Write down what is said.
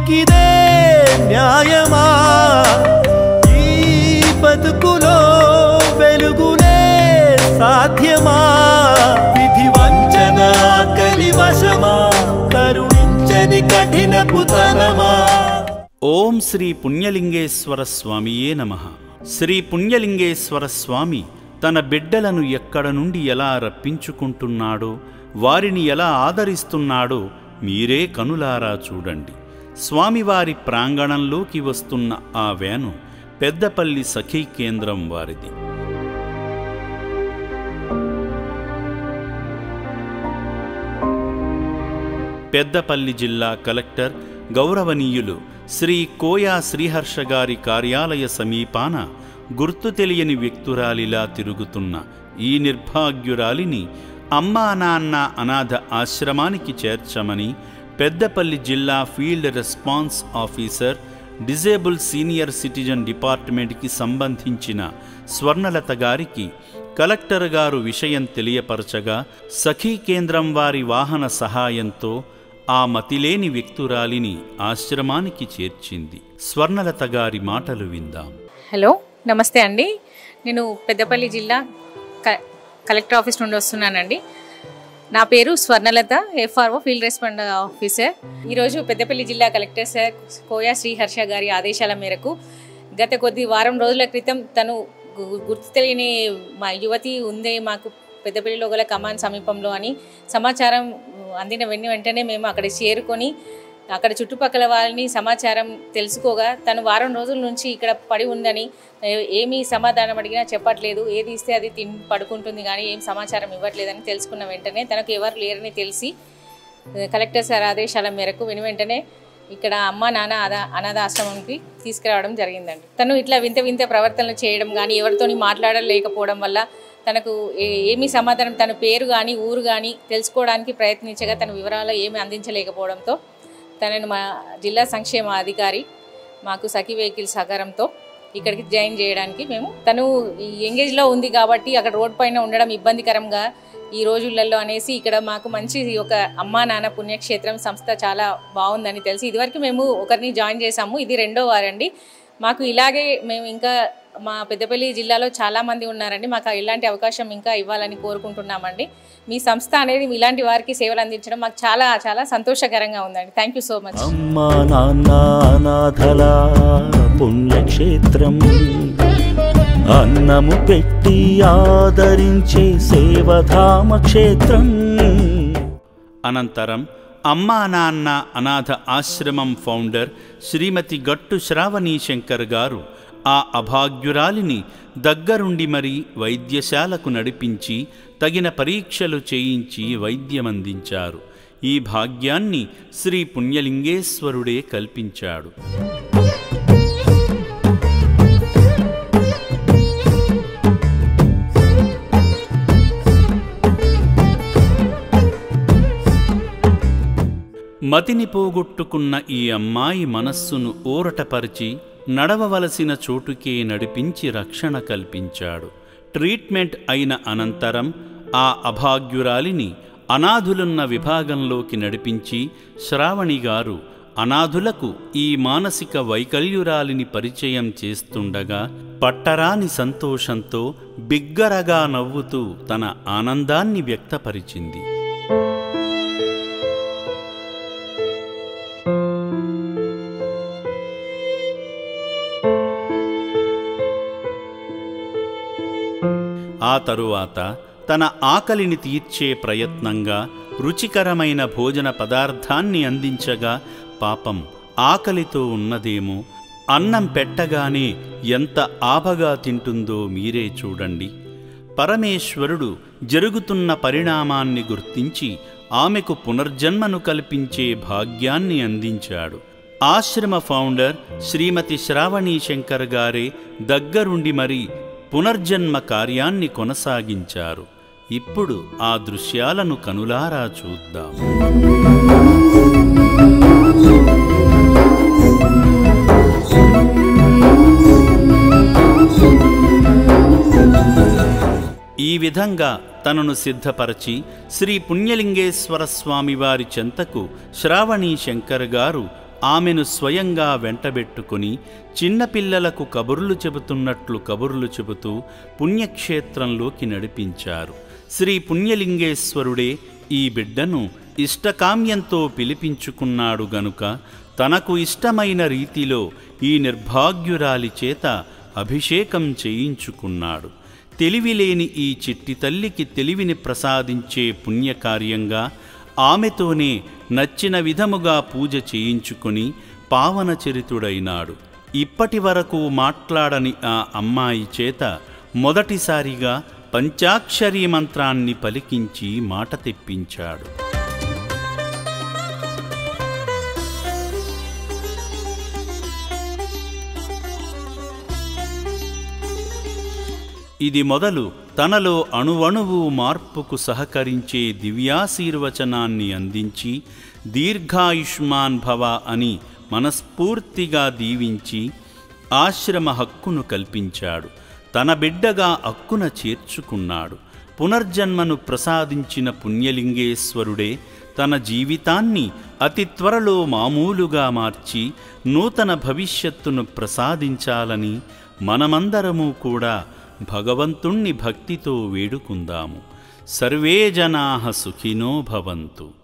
లోకిదే న్యాయమా ఈ బతుకులో వెలుగులే సాధ్యమా విధి వంచన కలివశమా కరుణించని కఠినపు తనమా ఓం శ్రీ పుణ్యలింగేశ్వర స్వామియే నమః. శ్రీ పుణ్యలింగేశ్వర స్వామి తన బిడ్డలను ఎక్కడ నుండి ఎలా రప్పించుకుంటున్నాడో, వారిని ఎలా ఆదరిస్తున్నాడో మీరే కనులారా చూడండి. స్వామివారి ప్రాంగణంలోకి వస్తున్న ఆ వ్యాను పెద్దపల్లి సఖీ కేంద్రం వారిది. పెద్దపల్లి జిల్లా కలెక్టర్ గౌరవనీయులు శ్రీ కోయా శ్రీహర్ష గారి కార్యాలయ సమీపాన గుర్తు తెలియని వ్యక్తురాలిలా తిరుగుతున్న ఈ నిర్భాగ్యురాలిని అమ్మా నాన్న అనాథ ఆశ్రమానికి చేర్చమని పెద్దపల్లి జిల్లా field response officer disable senior citizen డిపార్ట్మెంట్కి సంబంధించిన స్వర్ణలత గారికి కలెక్టర్ గారు విషయం తెలియపరచగా సఖీ కేంద్రం వారి వాహన సహాయంతో ఆ మతిలేని వ్యక్తురాలిని ఆశ్రమానికి చేర్చింది. స్వర్ణలత గారి మాటలు విందాం. హలో, నమస్తే అండి. నేను పెద్దపల్లి జిల్లా కలెక్టర్ ఆఫీస్ నుండి వస్తున్నానండి. నా పేరు Swarnalatha, FRO field respond officer. ఈరోజు పెద్దపల్లి జిల్లా కలెక్టర్ సార్ కోయా శ్రీహర్ష గారి ఆదేశాల మేరకు గత వారం రోజుల క్రితం తను గుర్తు తెలియని మా యువతి ఉందే మాకు పెద్దపల్లిలో గల కమాన్ సమీపంలో అని సమాచారం అందిన వెంటనే మేము అక్కడ చేరుకొని అక్కడ చుట్టుపక్కల వాళ్ళని సమాచారం తెలుసుకోగా తను వారం రోజుల నుంచి ఇక్కడ పడి ఉందని, ఏమీ సమాధానం అడిగినా చెప్పట్లేదు, ఏది ఇస్తే అది పడుకుంటుంది కానీ ఏం సమాచారం ఇవ్వట్లేదని తెలుసుకున్న వెంటనే తనకు ఎవరు లేరని తెలిసి కలెక్టర్ సార్ ఆదేశాల మేరకు వెంటనే ఇక్కడ అమ్మ నాన్న అనాథ ఆశ్రమంకి తీసుకురావడం జరిగిందండి. తను ఇట్లా వింత వింత ప్రవర్తనలు చేయడం కానీ ఎవరితోని మాట్లాడలేకపోవడం వల్ల తనకు ఏమీ సమాధానం, తన పేరు కానీ ఊరు కానీ తెలుసుకోవడానికి ప్రయత్నించగా తన వివరాలు ఏమీ అందించలేకపోవడంతో తనను మా జిల్లా సంక్షేమ అధికారి మాకు సఖీ వెహికల్ సహకారంతో ఇక్కడికి జాయిన్ చేయడానికి తను ఈ ఎంగేజ్లో ఉంది కాబట్టి అక్కడ రోడ్ పైన ఉండడం ఇబ్బందికరంగా ఈ రోజులలో అనేసి ఇక్కడ మాకు మంచి ఒక అమ్మా నాన్న పుణ్యక్షేత్రం సంస్థ చాలా బాగుందని తెలిసి ఇదివరకు మేము ఒకరిని జాయిన్ చేసాము. ఇది రెండో వారండి. మాకు ఇలాగే మేము ఇంకా మా పెద్దపల్లి జిల్లాలో చాలామంది ఉన్నారండి. మాకు ఇలాంటి అవకాశం ఇంకా ఇవ్వాలని కోరుకుంటున్నామండి. మీ సంస్థ అనేది ఇలాంటి వారికి సేవలు అందించడం మాకు చాలా చాలా సంతోషకరంగా ఉందండి. Thank you so much. అమ్మా నాన్న అనాథల పుణ్యక్షేత్రం, అన్నము పెట్టి ఆదరించే సేవధామ క్షేత్రం. అనంతరం అమ్మా నాన్న అనాథ ఆశ్రమం ఫౌండర్ శ్రీమతి గట్టు శ్రావణీ శంకర్ గారు ఆ అభాగ్యురాలిని దగ్గరుండి మరీ వైద్యశాలకు నడిపించి తగిన పరీక్షలు చేయించి వైద్యమందించారు. ఈ భాగ్యాన్ని శ్రీ పుణ్యలింగేశ్వరుడే కల్పించాడు. మతిని పోగొట్టుకున్న ఈ అమ్మాయి మనస్సును ఊరటపరిచి నడవవలసిన చోటుకే నడిపించి రక్షణ కల్పించాడు. ట్రీట్మెంట్ అయిన అనంతరం ఆ అభాగ్యురాలిని అనాథులున్న విభాగంలోకి నడిపించి శ్రావణి గారు అనాథులకు ఈ మానసిక వైకల్యురాలిని పరిచయం చేస్తుండగా పట్టరాని సంతోషంతో బిగ్గరగా నవ్వుతూ తన ఆనందాన్ని వ్యక్తపరిచింది. ఆ తరువాత తన ఆకలిని తీర్చే ప్రయత్నంగా రుచికరమైన భోజన పదార్థాన్ని అందించగా పాపం ఆకలితో ఉన్నదేమో, అన్నం పెట్టగానే ఎంత ఆబగా తింటుందో మీరే చూడండి. పరమేశ్వరుడు జరుగుతున్న పరిణామాన్ని గుర్తించి ఆమెకు పునర్జన్మను కల్పించే భాగ్యాన్ని అందించాడు. ఆశ్రమ ఫౌండర్ శ్రీమతి శ్రావణీ శంకర్ గారే దగ్గరుండి మరీ పునర్జన్మ కార్యాన్ని కొనసాగించారు. ఇప్పుడు ఆ దృశ్యాలను కనులారా చూద్దాం. ఈ విధంగా తనను సిద్ధపరచి శ్రీ పుణ్యలింగేశ్వర స్వామివారి చెంతకు శ్రావణీ శంకర్ గారు ఆమెను స్వయంగా వెంటబెట్టుకుని చిన్నపిల్లలకు కబుర్లు చెబుతున్నట్లు కబుర్లు చెబుతూ పుణ్యక్షేత్రంలోకి నడిపించారు. శ్రీ పుణ్యలింగేశ్వరుడే ఈ బిడ్డను ఇష్టకామ్యంతో పిలిపించుకున్నాడు గనుక తనకు ఇష్టమైన రీతిలో ఈ నిర్భాగ్యురాలి చేత అభిషేకం చేయించుకున్నాడు. తెలివిలేని ఈ చిట్టి తల్లికి తెలివిని ప్రసాదించే పుణ్యకార్యంగా ఆమెతోనే నచ్చిన విధముగా పూజ చేయించుకొని పావనచరితుడైనాడు. ఇప్పటి వరకు మాట్లాడని ఆ అమ్మాయి చేత మొదటిసారిగా పంచాక్షరీ మంత్రాన్ని పలికించి మాట తెప్పించాడు. ఇది మొదలు తనలో అణువణువు మార్పుకు సహకరించే దివ్యాశీర్వచనాన్ని అందించి దీర్ఘాయుష్మాన్ భవ అని మనస్ఫూర్తిగా దీవించి ఆశ్రమ హక్కును కల్పించాడు. తన బిడ్డగా హక్కున చేర్చుకున్నాడు. పునర్జన్మను ప్రసాదించిన పుణ్యలింగేశ్వరుడే తన జీవితాన్ని అతి త్వరలో మామూలుగా మార్చి నూతన భవిష్యత్తును ప్రసాదించాలని మనమందరము కూడా భగవంతుణ్ణి భక్తితో వేడుకుందాము. సర్వే జనాః సుఖినో భవంతు.